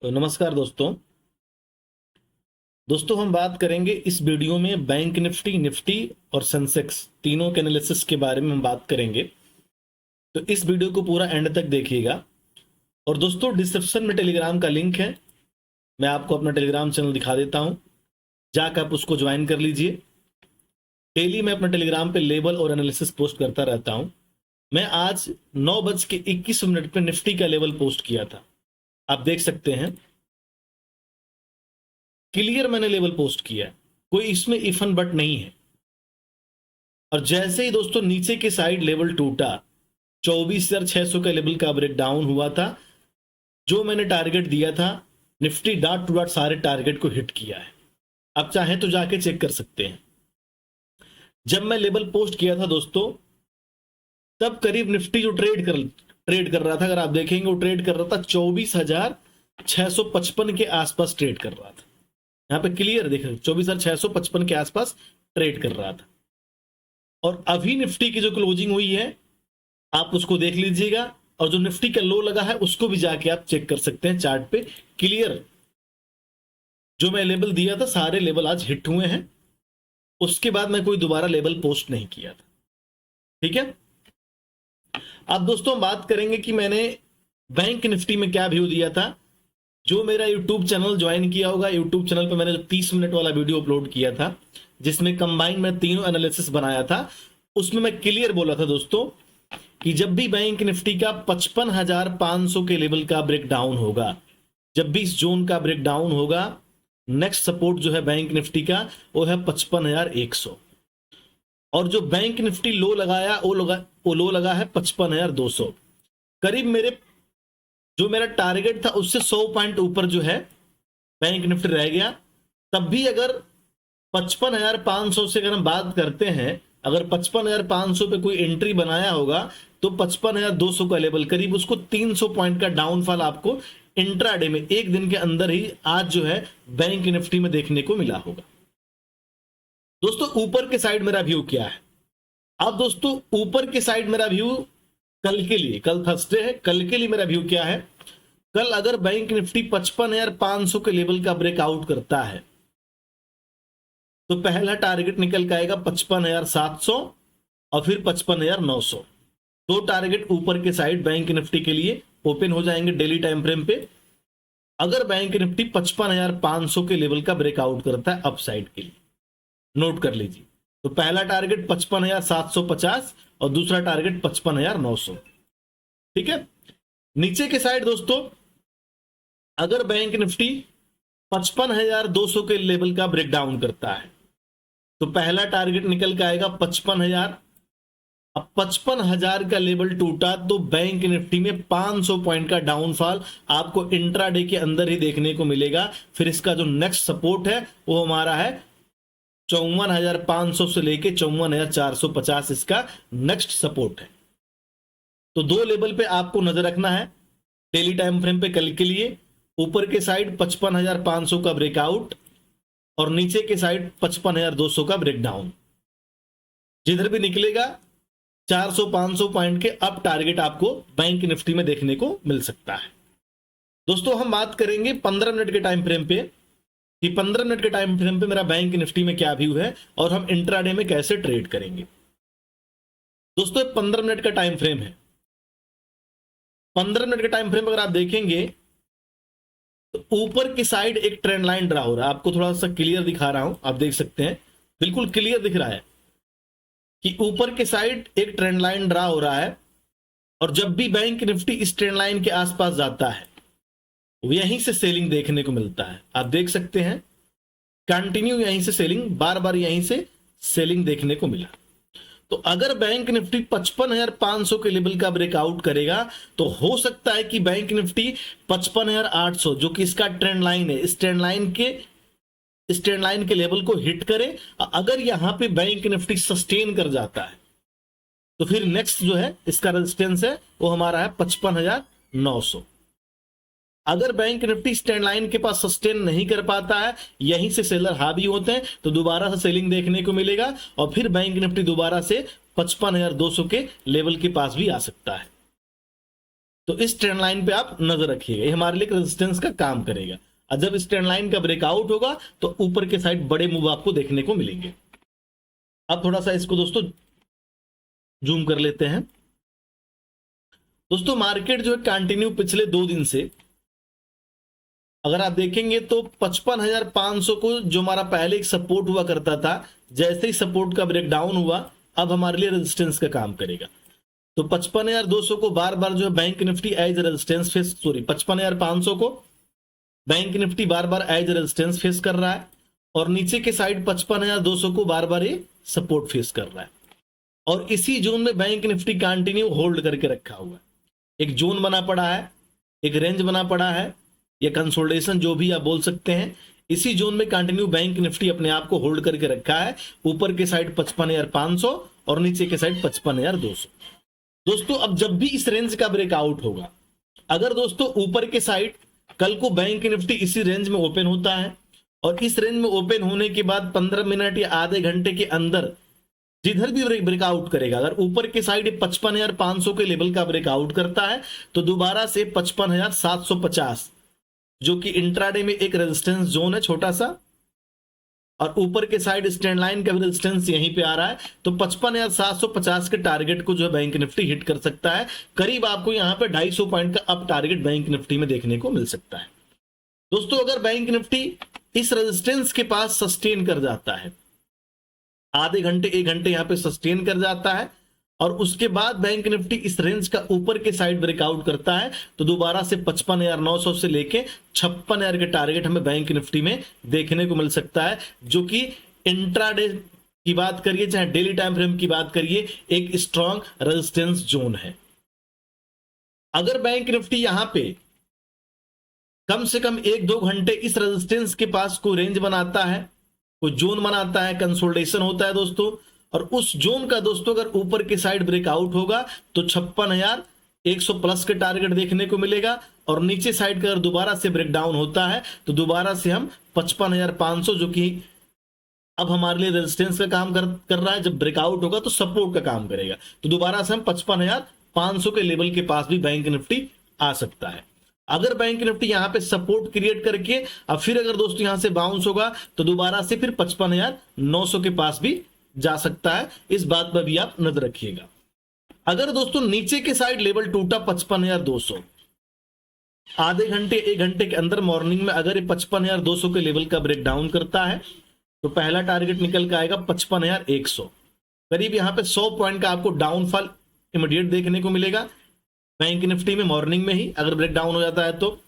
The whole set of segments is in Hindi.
तो नमस्कार दोस्तों। हम बात करेंगे इस वीडियो में बैंक निफ्टी, निफ्टी और सेंसेक्स तीनों के एनालिसिस के बारे में हम बात करेंगे। तो इस वीडियो को पूरा एंड तक देखिएगा। और दोस्तों, डिस्क्रिप्शन में टेलीग्राम का लिंक है, मैं आपको अपना टेलीग्राम चैनल दिखा देता हूं, जाकर आप उसको ज्वाइन कर लीजिए। डेली मैं अपना टेलीग्राम पे लेवल और एनालिसिस पोस्ट करता रहता हूं। मैं आज 9:21 पे निफ्टी का लेवल पोस्ट किया था, आप देख सकते हैं। क्लियर मैंने लेवल पोस्ट किया है, कोई इसमें इफ एंड बट नहीं है। और जैसे ही दोस्तों नीचे के साइड लेवल टूटा, 24,600 का लेवल का ब्रेक डाउन हुआ था, जो मैंने टारगेट दिया था, निफ्टी डॉट टू डॉट सारे टारगेट को हिट किया है। आप चाहें तो जाके चेक कर सकते हैं। जब मैं लेवल पोस्ट किया था दोस्तों, तब करीब निफ्टी जो ट्रेड कर रहा था, अगर आप देखेंगे, वो ट्रेड कर रहा था 24,655 के आसपास ट्रेड कर रहा था। यहां पे क्लियर देख रहे, 24,655 के आसपास ट्रेड कर रहा था। और अभी निफ्टी की जो क्लोजिंग हुई है, आप उसको देख लीजिएगा। और जो निफ्टी का लो लगा है, उसको भी जाके आप चेक कर सकते हैं चार्ट पे। क्लियर जो मैं लेवल दिया था, सारे लेवल आज हिट हुए हैं। उसके बाद मैं कोई दोबारा लेवल पोस्ट नहीं किया था। ठीक है। अब दोस्तों बात करेंगे कि मैंने बैंक निफ्टी में क्या व्यू दिया था। जो मेरा यूट्यूब चैनल ज्वाइन किया होगा, यूट्यूब चैनल पे मैंने जो 30 मिनट वाला वीडियो अपलोड किया था, जिसमें कंबाइन में तीनों एनालिसिस बनाया था, उसमें मैं क्लियर बोला था दोस्तों कि जब भी बैंक निफ्टी का 55,500 के लेवल का ब्रेक डाउन होगा, जब भी इस जोन का ब्रेक डाउन होगा, नेक्स्ट सपोर्ट जो है बैंक निफ्टी का वो है 55,100। और जो बैंक निफ्टी लो लगाया, वो लो लगा है 55,200। करीब जो मेरा टारगेट था, उससे 100 पॉइंट ऊपर जो है बैंक निफ्टी रह गया। तब भी अगर 55,500 से अगर हम बात करते हैं, अगर 55,500 पे कोई एंट्री बनाया होगा, तो 55,200 का लेवल, करीब उसको 300 पॉइंट का डाउनफॉल आपको इंट्राडे में, एक दिन के अंदर ही आज जो है बैंक निफ्टी में देखने को मिला होगा। दोस्तों ऊपर के साइड मेरा व्यू क्या है? अब दोस्तों ऊपर के साइड मेरा व्यू कल के लिए, कल थर्सडे है, कल के लिए मेरा व्यू क्या है? कल अगर बैंक निफ्टी 55,500 के लेवल का ब्रेकआउट करता है, तो पहला टारगेट निकल के आएगा 55,700 और फिर 55,900। दो टारगेट ऊपर के साइड बैंक निफ्टी के लिए ओपन हो जाएंगे डेली टाइम फ्रेम पे, अगर बैंक निफ्टी 55,500 के लेवल का ब्रेकआउट करता है अपसाइड के लिए। नोट कर लीजिए, तो पहला टारगेट 55,750 और दूसरा टारगेट 55,900। ठीक है। नीचे के साइड दोस्तों, अगर बैंक निफ्टी 55,200 के लेवल का ब्रेकडाउन करता है, तो पहला टारगेट निकल के आएगा 55,000। अब 55,000 का लेवल टूटा, तो बैंक निफ्टी में 500 पॉइंट का डाउनफॉल आपको इंट्राडे के अंदर ही देखने को मिलेगा। फिर इसका जो नेक्स्ट सपोर्ट है, वो हमारा है 54,500 से लेके 54,450, इसका नेक्स्ट सपोर्ट है। तो दो लेवल पे आपको नजर रखना है डेली टाइम फ्रेम पे कल के लिए। ऊपर के साइड 55,500 का ब्रेकआउट और नीचे के साइड 55,200 का ब्रेकडाउन। जिधर भी निकलेगा 400-500 पॉइंट के अप टारगेट आपको बैंक निफ्टी में देखने को मिल सकता है। दोस्तों हम बात करेंगे 15 मिनट के टाइम फ्रेम पे, कि 15 मिनट के टाइम फ्रेम पे मेरा बैंक निफ्टी में क्या व्यू है और हम इंट्राडे में कैसे ट्रेड करेंगे। दोस्तों 15 मिनट का टाइम फ्रेम है। 15 मिनट के टाइम फ्रेम अगर आप देखेंगे, तो ऊपर की साइड एक ट्रेंड लाइन ड्रा हो रहा है। आपको थोड़ा सा क्लियर दिखा रहा हूं, आप देख सकते हैं, बिल्कुल क्लियर दिख रहा है कि ऊपर के साइड एक ट्रेंड लाइन ड्रा हो रहा है। और जब भी बैंक निफ्टी इस ट्रेंड लाइन के आसपास जाता है, यहीं से सेलिंग देखने को मिलता है। आप देख सकते हैं कंटिन्यू यहीं से सेलिंग, बार बार यहीं से सेलिंग देखने को मिला। तो अगर बैंक निफ्टी 55,500 के लेवल का ब्रेकआउट करेगा, तो हो सकता है कि बैंक निफ्टी 55,800, जो कि इसका ट्रेंड लाइन है, इस ट्रेंड लाइन के लेवल को हिट करे। अगर यहां पे बैंक निफ्टी सस्टेन कर जाता है, तो फिर नेक्स्ट जो है इसका रेजिस्टेंस है, वो हमारा है 55,900। अगर बैंक निफ्टी स्टैंड लाइन के पास सस्टेन नहीं कर पाता है, यहीं से सेलर हावी होते हैं, तो दोबारा से सेलिंग देखने को मिलेगा और फिर बैंक निफ्टी दोबारा से 55,200 के लेवल के पास भी आ सकता है। तो इस ट्रेंड लाइन पे आप नजर रखिएगा, ये हमारे लिए रेजिस्टेंस का काम करेगा। और जब इस ट्रेंड लाइन का ब्रेकआउट होगा तो ऊपर के साइड बड़े मूव आपको देखने को मिलेंगे। अब थोड़ा सा इसको दोस्तों जूम कर लेते हैं। दोस्तों मार्केट जो है कंटिन्यू पिछले 2 दिन से अगर आप देखेंगे तो 55,500 को जो हमारा पहले एक सपोर्ट हुआ करता था, जैसे ही सपोर्ट का ब्रेकडाउन हुआ अब हमारे लिए रेजिस्टेंस का काम करेगा। तो 55,200 को बार बार जो है bank Nifty as resistance face 55,500 को बैंक निफ्टी बार बार एज रेजिस्टेंस फेस कर रहा है, और नीचे के साइड 55,200 को बार बार ये सपोर्ट फेस कर रहा है। और इसी जोन में बैंक निफ्टी कंटिन्यू होल्ड करके रखा हुआ है। एक जोन बना पड़ा है, एक रेंज बना पड़ा है, या कंसोलिडेशन जो भी आप बोल सकते हैं, इसी जोन में कंटिन्यू बैंक निफ्टी अपने आप को होल्ड करके रखा है। ऊपर के साइड 55,500 और नीचे के साइड 55,200। दोस्तों अब जब भी इस रेंज का ब्रेकआउट होगा, अगर दोस्तों ऊपर के साइड कल को बैंक निफ्टी इसी रेंज में ओपन होता है और इस रेंज में ओपन होने के बाद 15 मिनट या आधे घंटे के अंदर जिधर भी ब्रेकआउट करेगा, अगर ऊपर के साइड 55,500 के लेवल का ब्रेकआउट करता है तो दोबारा से 55,750 जो कि इंट्राडे में एक रेजिस्टेंस जोन है छोटा सा, और ऊपर के साइड स्टैंड लाइन का रेजिस्टेंस यहीं पे आ रहा है, तो 55,750 के टारगेट को जो है बैंक निफ्टी हिट कर सकता है। करीब आपको यहां पे 250 पॉइंट का अप टारगेट बैंक निफ्टी में देखने को मिल सकता है। दोस्तों अगर बैंक निफ्टी इस रेजिस्टेंस के पास सस्टेन कर जाता है, आधे घंटे 1 घंटे यहां पे सस्टेन कर जाता है, और उसके बाद बैंक निफ्टी इस रेंज का ऊपर के साइड ब्रेकआउट करता है, तो दोबारा से 55,900 से लेके 56,000 के टारगेट हमें बैंक निफ्टी में देखने को मिल सकता है, जो कि इंट्राडे की बात करिए चाहे डेली टाइम फ्रेम की बात करिए, एक स्ट्रॉन्ग रेजिस्टेंस जोन है। अगर बैंक निफ्टी यहां पे कम से कम 1-2 घंटे इस रेजिस्टेंस के पास कोई रेंज बनाता है, कोई जोन बनाता है, कंसोलिडेशन होता है दोस्तों, और उस जोन का दोस्तों अगर ऊपर के साइड ब्रेकआउट होगा तो 56,100 प्लस के टारगेट देखने को मिलेगा, और नीचे साइड का अगर दोबारा से ब्रेकडाउन होता है तो दोबारा से हम 55,500 जो कि अब हमारे लिए रेजिस्टेंस का काम कर रहा है, जब ब्रेकआउट होगा तो सपोर्ट का काम करेगा, तो दोबारा से हम 55,500 के लेवल के पास भी बैंक निफ्टी आ सकता है। अगर बैंक निफ्टी यहां पे सपोर्ट क्रिएट करके अब फिर अगर दोस्तों यहां से बाउंस होगा तो दोबारा से फिर 55,900 के पास भी जा सकता है, इस बात पर भी आप नजर रखिएगा। अगर दोस्तों नीचे के साइड लेवल टूटा 55,200, आधे घंटे 1 घंटे के अंदर मॉर्निंग में अगर ये 55,200 के लेवल का ब्रेकडाउन करता है तो पहला टारगेट निकल के आएगा 55,100। करीब यहां पे 100 पॉइंट का आपको डाउनफॉल इमीडिएट देखने को मिलेगा बैंक निफ्टी में मॉर्निंग में ही अगर ब्रेकडाउन हो जाता है। तो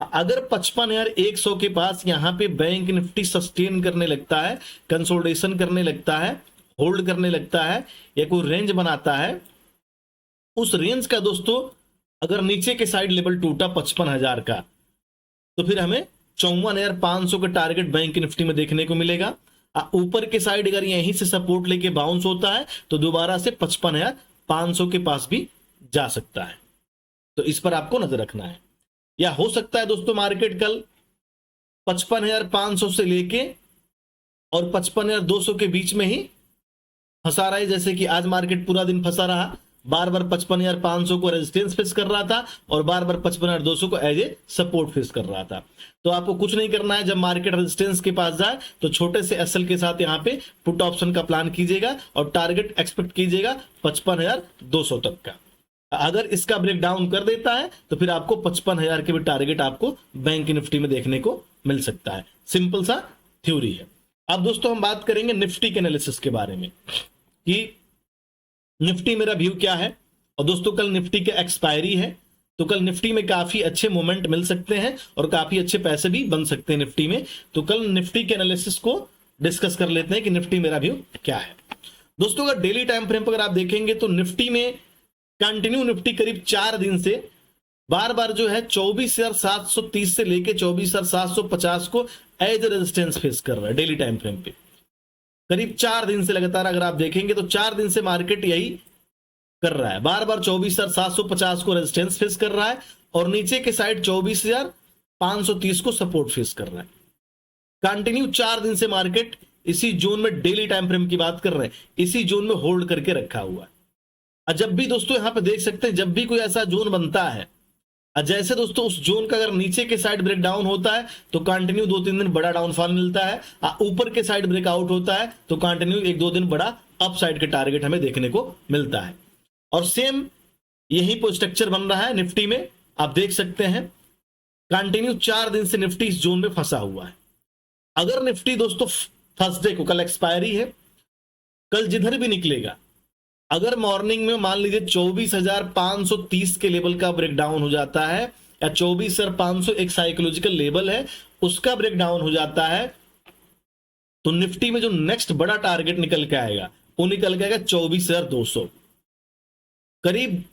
अगर 55,100 के पास यहां पे बैंक निफ्टी सस्टेन करने लगता है, कंसोलिडेशन करने लगता है, होल्ड करने लगता है, या कोई रेंज बनाता है, उस रेंज का दोस्तों अगर नीचे के साइड लेवल टूटा 55,000 का तो फिर हमें 54,500 का टारगेट बैंक निफ्टी में देखने को मिलेगा। ऊपर के साइड अगर यहीं से सपोर्ट लेके बाउंस होता है तो दोबारा से 55,500 के पास भी जा सकता है, तो इस पर आपको नजर रखना है। या हो सकता है दोस्तों मार्केट कल 55,500 से लेके और 55,200 के बीच में ही फंसा रहा है, जैसे कि आज मार्केट पूरा दिन फंसा रहा, बार बार 55,500 को रेजिस्टेंस फेस कर रहा था और बार बार 55,200 को एज ए सपोर्ट फेस कर रहा था। तो आपको कुछ नहीं करना है, जब मार्केट रेजिस्टेंस के पास जाए तो छोटे से एसएल के साथ यहां पे पुट ऑप्शन का प्लान कीजिएगा और टारगेट एक्सपेक्ट कीजिएगा 55,200 तक का। अगर इसका ब्रेकडाउन कर देता है तो फिर आपको 55,000 के भी टारगेट आपको बैंक निफ्टी में देखने को मिल सकता है। सिंपल सा थ्योरी है। अब दोस्तों हम बात करेंगे निफ्टी के एनालिसिस के बारे में कि निफ्टी मेरा व्यू क्या है। और दोस्तों कल निफ्टी के एक्सपायरी है, तो कल निफ्टी में काफी अच्छे मोमेंट मिल सकते हैं और काफी अच्छे पैसे भी बन सकते हैं निफ्टी में। तो कल निफ्टी के एनालिसिस को डिस्कस कर लेते हैं कि निफ्टी मेरा व्यू क्या है। दोस्तों अगर डेली टाइम फ्रेम पर अगर आप देखेंगे तो निफ्टी में कंटिन्यू निफ्टी करीब 4 दिन से बार बार जो है 24,730 से लेके 24,750 को एज रेजिस्टेंस फेस कर रहा है डेली टाइम फ्रेम पे। करीब 4 दिन से लगातार अगर आप देखेंगे तो 4 दिन से मार्केट यही कर रहा है, बार बार 24,750 को रेजिस्टेंस फेस कर रहा है और नीचे के साइड 24,530 को सपोर्ट फेस कर रहा है। कंटिन्यू 4 दिन से मार्केट इसी जोन में, डेली टाइम फ्रेम की बात कर रहे हैं, इसी जोन में होल्ड करके रखा हुआ है। जब भी दोस्तों यहां पे देख सकते हैं, जब भी कोई ऐसा जोन बनता है जैसे दोस्तों उस जोन का अगर नीचे के साइड ब्रेक डाउन होता है तो कंटिन्यू 2-3 दिन बड़ा डाउनफॉल मिलता है, ऊपर के साइड ब्रेकआउट होता है तो कंटिन्यू 1-2 दिन बड़ा अप साइड के टारगेट हमें देखने को मिलता है। और सेम यही पर स्ट्रक्चर बन रहा है निफ्टी में, आप देख सकते हैं कंटिन्यू 4 दिन से निफ्टी इस जोन में फंसा हुआ है। अगर निफ्टी दोस्तों थर्सडे को, कल एक्सपायरी है, कल जिधर भी निकलेगा, अगर मॉर्निंग में मान लीजिए 24,530 के लेवल का ब्रेकडाउन हो जाता है या 24,500 एक साइकोलॉजिकल लेवल है उसका ब्रेकडाउन हो जाता है, तो निफ्टी में जो नेक्स्ट बड़ा टारगेट निकल के आएगा वो निकल के आएगा 24,200। करीब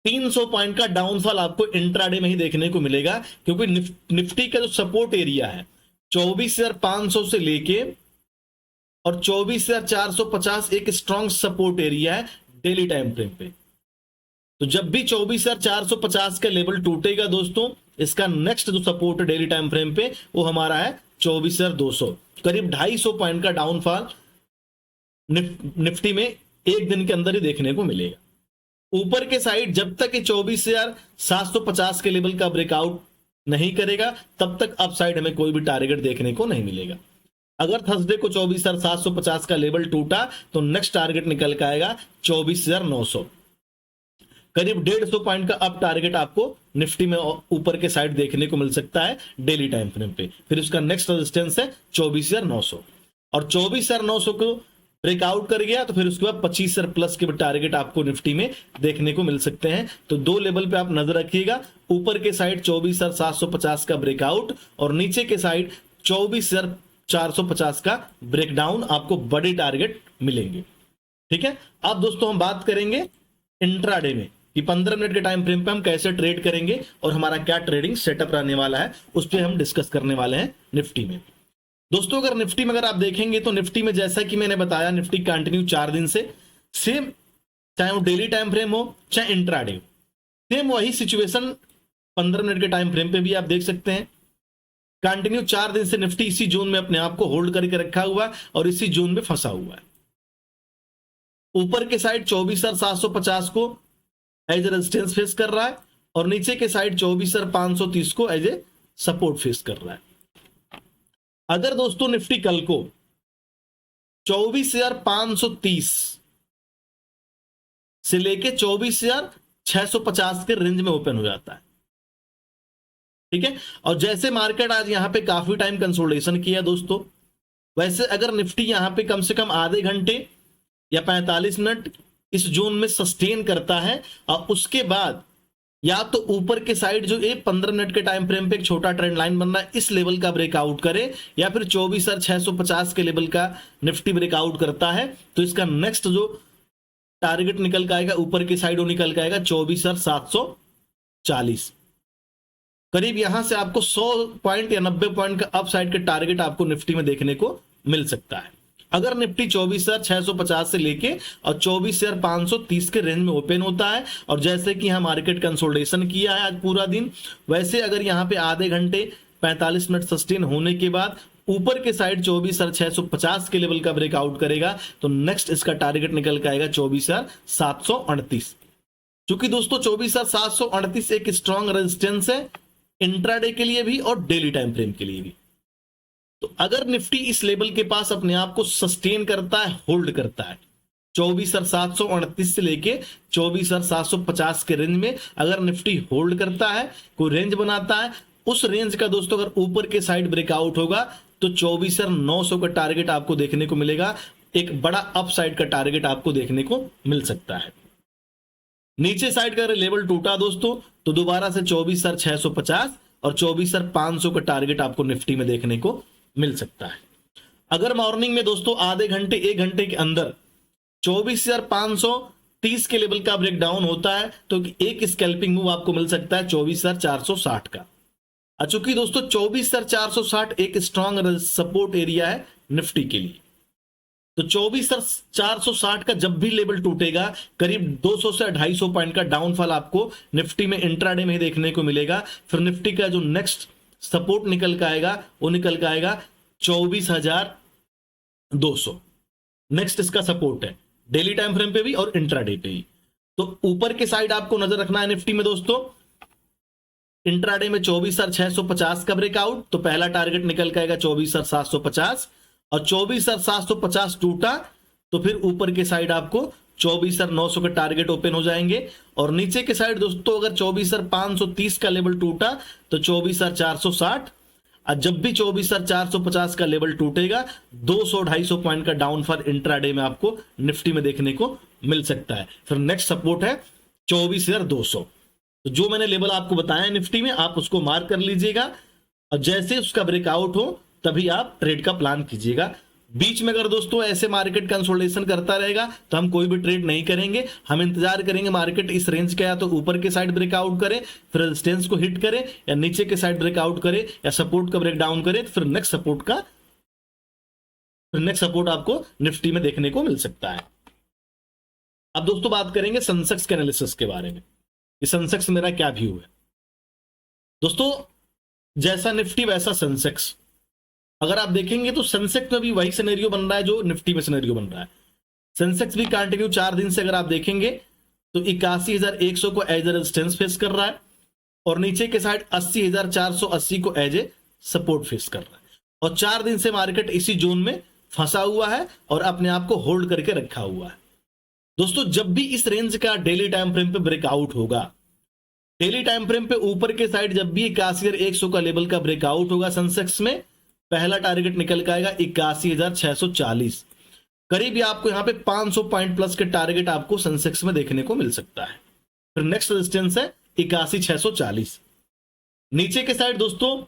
300 पॉइंट का डाउनफॉल आपको इंट्राडे में ही देखने को मिलेगा, क्योंकि निफ्टी का जो सपोर्ट एरिया है 24,500 से लेके और 24,450 एक स्ट्रॉन्ग सपोर्ट एरिया है डेली टाइम फ्रेम पे। तो जब भी 24,450 का लेवल टूटेगा दोस्तों, इसका नेक्स्ट जो सपोर्ट है डेली टाइम फ्रेम पे वो हमारा है 24,200। करीब 250 पॉइंट का डाउनफॉल निफ्टी में एक दिन के अंदर ही देखने को मिलेगा। ऊपर के साइड जब तक ये 24,750 के लेवल का ब्रेकआउट नहीं करेगा तब तक अप साइड हमें कोई भी टारगेट देखने को नहीं मिलेगा। अगर थर्सडे को 24,750 का लेवल टूटा तो नेक्स्ट टारगेट निकल के आएगा 24,900। करीब 150 पॉइंट का अप टारगेट आपको निफ्टी में ऊपर के साइड देखने को मिल सकता है डेली टाइम फ्रेम पे। फिर उसका नेक्स्ट रेजिस्टेंस है 24,900, और 24,900 को ब्रेकआउट कर गया तो फिर उसके बाद 25,000 प्लस के टारगेट आपको निफ्टी में देखने को मिल सकते हैं। तो दो लेवल पे आप नजर रखिएगा, ऊपर के साइड 24,750 का ब्रेकआउट और नीचे के साइड 24,450 का ब्रेकडाउन, आपको बड़े टारगेट मिलेंगे। ठीक है, अब दोस्तों हम बात करेंगे इंट्राडे में कि 15 मिनट के टाइम फ्रेम पे हम कैसे ट्रेड करेंगे और हमारा क्या ट्रेडिंग सेटअप रहने वाला है, उस पर हम डिस्कस करने वाले हैं निफ्टी में। दोस्तों अगर निफ्टी में अगर आप देखेंगे तो निफ्टी में जैसा कि मैंने बताया, निफ्टी कंटिन्यू 4 दिन से सेम, चाहे वो डेली टाइम फ्रेम हो चाहे इंट्राडे हो, सेम वही सिचुएशन 15 मिनट के टाइम फ्रेम पे भी आप देख सकते हैं। कंटिन्यू 4 दिन से निफ्टी इसी जोन में अपने आप को होल्ड करके रखा हुआ और इसी जोन में फंसा हुआ है। ऊपर के साइड 24,750 को एज ए रेजिस्टेंस फेस कर रहा है और नीचे के साइड 24,530 को एज ए सपोर्ट फेस कर रहा है। अगर दोस्तों निफ्टी कल को 24,530 से लेके 24,650 के रेंज में ओपन हो जाता है, ठीक है, और जैसे मार्केट आज यहां पे काफी टाइम कंसोलिडेशन किया दोस्तों, वैसे अगर निफ्टी यहां पे कम से कम आधे घंटे या 45 मिनट इस जोन में सस्टेन करता है और उसके बाद या तो ऊपर के साइड जो 15 मिनट के टाइम फ्रेम पे एक छोटा ट्रेंड लाइन बनना है इस लेवल का ब्रेकआउट करे, या फिर 24,650 के लेवल का निफ्टी ब्रेकआउट करता है, तो इसका नेक्स्ट जो टारगेट निकल के आएगा ऊपर की साइड वो निकल के आएगा 24,740। करीब यहां से आपको 100 पॉइंट या 90 पॉइंट का अप साइड का टारगेट आपको निफ्टी में देखने को मिल सकता है। अगर निफ्टी 24,650 से लेके और 24,530 के रेंज में ओपन होता है और जैसे कि यहां मार्केट कंसोलिडेशन किया है आज पूरा दिन, वैसे अगर यहां पे आधे घंटे 45 मिनट सस्टेन होने के बाद ऊपर के साइड 24,650 के लेवल का ब्रेकआउट करेगा तो नेक्स्ट इसका टारगेट निकल के आएगा 24,738। क्योंकि दोस्तों 24,738 एक स्ट्रॉन्ग रेजिस्टेंस है इंट्राडे के लिए भी और डेली टाइम फ्रेम के लिए भी। तो अगर निफ्टी इस लेवल के पास अपने आप को सस्टेन करता है, होल्ड करता है 24,738 से लेके 24,750 के रेंज में अगर निफ्टी होल्ड करता है, कोई रेंज बनाता है, उस रेंज का दोस्तों अगर ऊपर के साइड ब्रेकआउट होगा तो 24,900 का टारगेट आपको देखने को मिलेगा, एक बड़ा अप साइड का टारगेट आपको देखने को मिल सकता है। नीचे साइड का लेवल टूटा दोस्तों तो दोबारा से 24,650 और 24,500 का टारगेट आपको निफ्टी में देखने को मिल सकता है। अगर मॉर्निंग में दोस्तों आधे घंटे 1 घंटे के अंदर 24,530 के लेवल का ब्रेकडाउन होता है तो एक स्कैल्पिंग मूव आपको मिल सकता है 24,460 का। चूंकि दोस्तों 24,460 एक स्ट्रॉन्ग सपोर्ट एरिया है निफ्टी के लिए, तो 24,460 का जब भी लेवल टूटेगा करीब 200 से 250 पॉइंट का डाउनफॉल आपको निफ्टी में इंट्राडे में ही देखने को मिलेगा। फिर निफ्टी का जो नेक्स्ट सपोर्ट निकल के आएगा वो निकल के आएगा 24,200। नेक्स्ट इसका सपोर्ट है डेली टाइम फ्रेम पे भी और इंट्राडे पे भी। तो ऊपर के साइड आपको नजर रखना है निफ्टी में दोस्तों इंट्राडे में 24,650 का ब्रेकआउट, तो पहला टारगेट निकल के आएगा 24,750, और 24,750 टूटा तो फिर ऊपर के साइड आपको 24,900 के टारगेट ओपन हो जाएंगे, और नीचे के साइड दोस्तों अगर 24,530 का लेवल टूटा तो 24,460, और जब भी 24,450 का लेवल टूटेगा 200-250 पॉइंट का डाउन फॉर इंट्राडे में आपको निफ्टी में देखने को मिल सकता है। फिर नेक्स्ट सपोर्ट है 24,200। तो जो मैंने लेवल आपको बताया निफ्टी में आप उसको मार्क कर लीजिएगा, और जैसे उसका ब्रेकआउट हो तभी आप ट्रेड का प्लान कीजिएगा। बीच में अगर दोस्तों ऐसे मार्केट कंसोलिडेशन करता रहेगा तो हम कोई भी ट्रेड नहीं करेंगे, हम इंतजार करेंगे मार्केट इस रेंज का या तो ऊपर के साइड ब्रेकआउट करे, फिर रेजिस्टेंस को हिट करे, या नीचे के साइड ब्रेकआउट करे, या सपोर्ट का ब्रेकडाउन करे, फिर नेक्स्ट सपोर्ट आपको निफ्टी में देखने को मिल सकता है। अब दोस्तों बात करेंगे सेंसेक्स के एनालिसिस के बारे में कि सेंसेक्स मेरा क्या व्यू है। दोस्तों जैसा निफ्टी वैसा सेंसेक्स, अगर आप देखेंगे तो सेंसेक्स में भी वही सिनेरियो बन रहा है जो निफ्टी में सिनेरियो बन रहा है। सेंसेक्स भी कंटिन्यू 4 दिन से अगर आप देखेंगे तो 81,100 को एज ए रेजिस्टेंस फेस कर रहा है, और नीचे के साइड 80,480 को एज ए सपोर्ट फेस कर रहा है, और 4 दिन से मार्केट इसी जोन में फंसा हुआ है और अपने आप को होल्ड करके रखा हुआ है। दोस्तों जब भी इस रेंज का डेली टाइम फ्रेम पे ब्रेकआउट होगा, डेली टाइम फ्रेम पे ऊपर के साइड जब भी 81,100 का लेवल का ब्रेकआउट होगा सेंसेक्स में, पहला टारगेट निकल के आएगा 81,640। करीब आपको यहां पे 500 पॉइंट प्लस के टारगेट आपको सेंसेक्स में देखने को मिल सकता है। फिर नेक्स्ट रेजिस्टेंस है 81,640। नीचे के साइड दोस्तों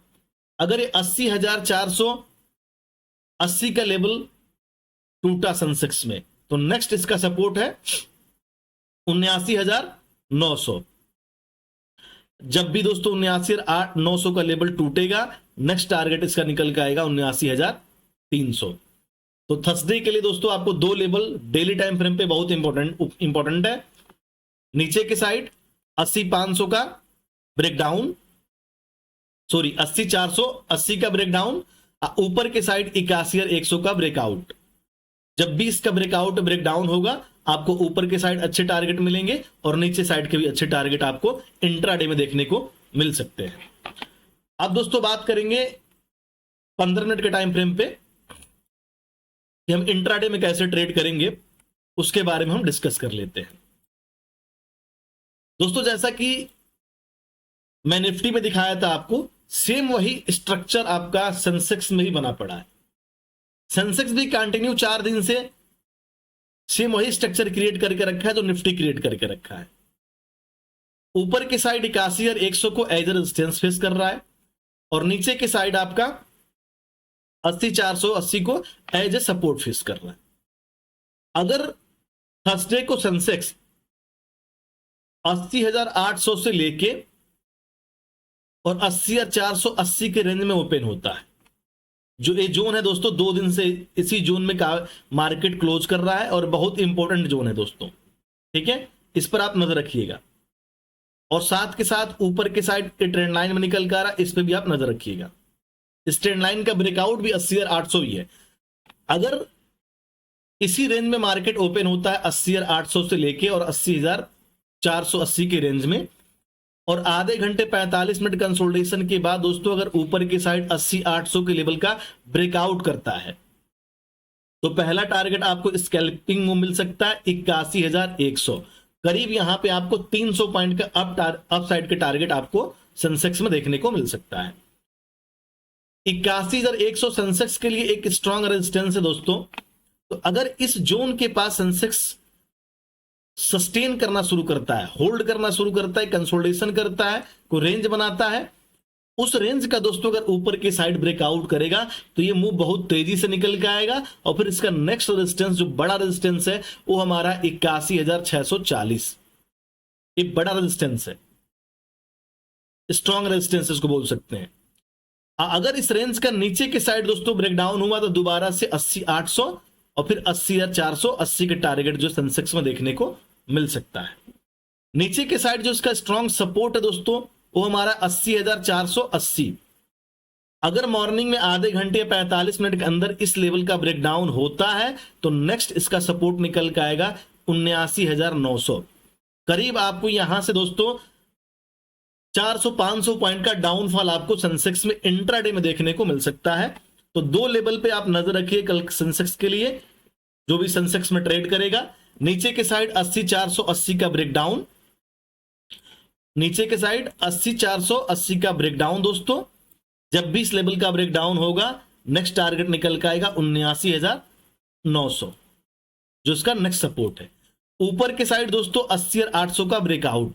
अगर ये 80,480 का लेवल टूटा सेंसेक्स में तो नेक्स्ट इसका सपोर्ट है 79,900। जब भी दोस्तों 79,900 का लेवल टूटेगा नेक्स्ट टारगेट इसका निकल के आएगा 79,300। तो थर्सडे के लिए दोस्तों आपको 2 लेवल डेली टाइम फ्रेम पे बहुत इंपॉर्टेंट है। नीचे के साइड 80,500 का ब्रेकडाउन, 80,480 का ब्रेकडाउन, ऊपर के साइड 81,100 का ब्रेकआउट। जब भी इसका ब्रेकआउट ब्रेकडाउन होगा आपको ऊपर के साइड अच्छे टारगेट मिलेंगे और नीचे साइड के भी अच्छे टारगेट आपको इंट्राडे में देखने को मिल सकते हैं। अब दोस्तों बात करेंगे 15 मिनट के टाइम फ्रेम पे कि हम इंट्राडे में कैसे ट्रेड करेंगे, उसके बारे में हम डिस्कस कर लेते हैं। दोस्तों जैसा कि मैं निफ्टी में दिखाया था आपको, सेम वही स्ट्रक्चर आपका सेंसेक्स में भी बना पड़ा है। सेंसेक्स भी कंटिन्यू 4 दिन से सेम वही स्ट्रक्चर क्रिएट करके रखा है जो निफ्टी क्रिएट करके रखा है। ऊपर के साइड 81,100 को एज ए रेजिस्टेंस फेस कर रहा है, और नीचे के साइड आपका 80,480 को एज ए सपोर्ट फेस कर रहा है। अगर थर्सडे को सेंसेक्स 80,800 से लेके और 80,480 के रेंज में ओपन होता है, जो ये जोन है दोस्तों 2 दिन से इसी जोन में मार्केट क्लोज कर रहा है और बहुत इंपॉर्टेंट जोन है दोस्तों, ठीक है, इस पर आप नजर रखिएगा। और साथ के साथ ऊपर के साइड के ट्रेंड लाइन में निकल कर आ रहा है, इस पर भी आप नजर रखिएगा। इस ट्रेंड लाइन का ब्रेकआउट भी 80,800 ही है। अगर इसी रेंज में मार्केट ओपन होता है 80,800 से लेके और 80,480 के रेंज में, और आधे घंटे 45 मिनट कंसोलिडेशन के बाद दोस्तों अगर ऊपर की साइड 80,800 के लेवल का ब्रेकआउट करता है तो पहला टारगेट आपको स्कैल्पिंग में मिल सकता है 81,100। करीब यहां पे आपको 300 पॉइंट का अप साइड के टारगेट आपको सेंसेक्स में देखने को मिल सकता है। 81,100 सेंसेक्स के लिए एक स्ट्रॉन्ग रेजिस्टेंस है दोस्तों। तो अगर इस जोन के पास सेंसेक्स सस्टेन करना शुरू करता है, होल्ड करना शुरू करता है, कंसोलिडेशन करता है, कोई रेंज बनाता है, उस रेंज का दोस्तों अगर ऊपर की साइड ब्रेकआउट करेगा तो ये मूव बहुत तेजी से निकल के आएगा, और फिर इसका नेक्स्ट रेजिस्टेंस जो बड़ा रेजिस्टेंस है वो हमारा 81,640। ये बड़ा रेजिस्टेंस है, स्ट्रॉन्ग रेजिस्टेंस इसको बोल सकते हैं। अगर इस रेंज का नीचे के साइड दोस्तों ब्रेकडाउन हुआ तो दोबारा से 80,800 और फिर 80,480 के टारगेट जो सेंसेक्स में देखने को मिल सकता है। नीचे के साइड जो इसका स्ट्रॉन्ग सपोर्ट है दोस्तों वो हमारा 80,480। अगर मॉर्निंग में आधे घंटे 45 मिनट के अंदर इस लेवल का ब्रेकडाउन होता है तो नेक्स्ट इसका सपोर्ट निकल के आएगा 79,900। करीब आपको यहां से दोस्तों 400-500 पॉइंट का डाउनफॉल आपको सेंसेक्स में इंट्राडे में देखने को मिल सकता है। तो दो लेवल पे आप नजर रखिए कल सेंसेक्स के लिए, जो भी सेंसेक्स में ट्रेड करेगा। नीचे के साइड 80-480 का ब्रेकडाउन, नीचे के साइड 80-480 का ब्रेकडाउन दोस्तों। जब भी इस लेवल का ब्रेकडाउन होगा, नेक्स्ट टारगेट निकल के आएगा 79,900, जो इसका नेक्स्ट सपोर्ट है। ऊपर के साइड दोस्तों 80 और 800 का ब्रेकआउट,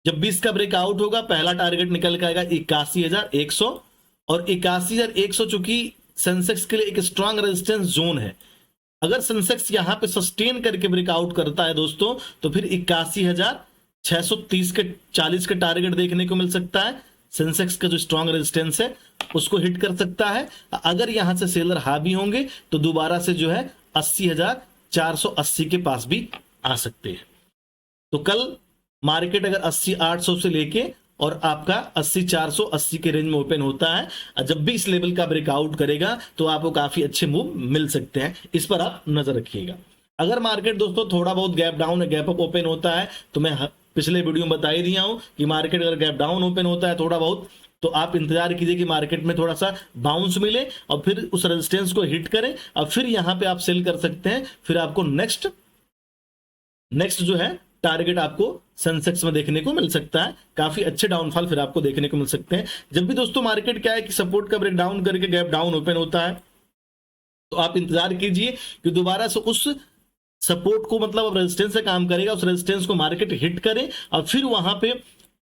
जब भी इसका ब्रेकआउट होगा पहला टारगेट निकल के आएगा 81,100, और 81,100 चूंकि सेंसेक्स के लिए एक स्ट्रांग रेजिस्टेंस जोन है। अगर सेंसेक्स यहां पे सस्टेन करके ब्रेकआउट करता है दोस्तों, तो फिर 81,630 के 40 के टारगेट देखने को मिल सकता है। सेंसेक्स का जो स्ट्रांग रेजिस्टेंस है उसको हिट कर सकता है। अगर यहां से सेलर हावी होंगे तो दोबारा से जो है 80,480 के पास भी आ सकते हैं। तो कल मार्केट अगर 80,800 से लेके और आपका 80,480 के रेंज में ओपन होता है, जब भी इस लेवल का ब्रेकआउट करेगा तो आपको काफी अच्छे मूव मिल सकते हैं, इस पर आप नजर रखिएगा। अगर मार्केट दोस्तों थोड़ा बहुत गैप डाउन है, गैप अप ओपन होता है, तो मैं पिछले वीडियो में बता ही दिया हूं कि मार्केट अगर गैप डाउन ओपन होता है थोड़ा बहुत, तो आप इंतजार कीजिए कि मार्केट में थोड़ा सा बाउंस मिले और फिर उस रेजिस्टेंस को हिट करें और फिर यहां पे आप सेल कर सकते हैं। फिर आपको नेक्स्ट जो है टारगेट आपको सेंसेक्स में देखने को मिल सकता है। काफी अच्छे डाउनफॉल फिर आपको देखने को मिल सकते हैं। जब भी दोस्तों मार्केट क्या है कि सपोर्ट का ब्रेक डाउन करके गैप डाउन ओपन होता है, तो आप इंतजार कीजिए कि दोबारा से उस सपोर्ट को, मतलब अब रेजिस्टेंस से काम करेगा, उस रेजिस्टेंस को मार्केट हिट करे और फिर वहां पे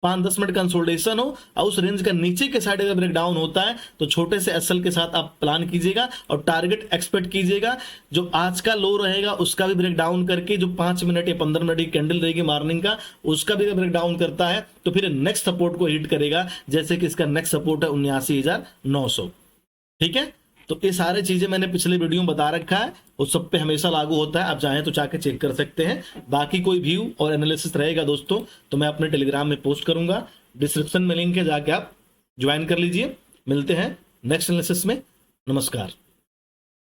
5-10 मिनट कंसोलिडेशन हो और उस रेंज का नीचे के साइड अगर ब्रेक डाउन होता है तो छोटे से एसएल के साथ आप प्लान कीजिएगा और टारगेट एक्सपेक्ट कीजिएगा। जो आज का लो रहेगा उसका भी ब्रेक डाउन करके, जो 5 मिनट या 15 मिनट की कैंडल रहेगी मॉर्निंग का, उसका भी ब्रेक डाउन करता है तो फिर नेक्स्ट सपोर्ट को हिट करेगा, जैसे कि इसका नेक्स्ट सपोर्ट है 79,900। ठीक है, तो ये सारे चीजें मैंने पिछले वीडियो में बता रखा है, उस सब पे हमेशा लागू होता है। आप चाहें तो जाके चेक कर सकते हैं। बाकी कोई व्यू और एनालिसिस रहेगा दोस्तों तो मैं अपने टेलीग्राम में पोस्ट करूंगा, डिस्क्रिप्शन में लिंक है, जाके आप ज्वाइन कर लीजिए। मिलते हैं नेक्स्ट एनालिसिस में। नमस्कार।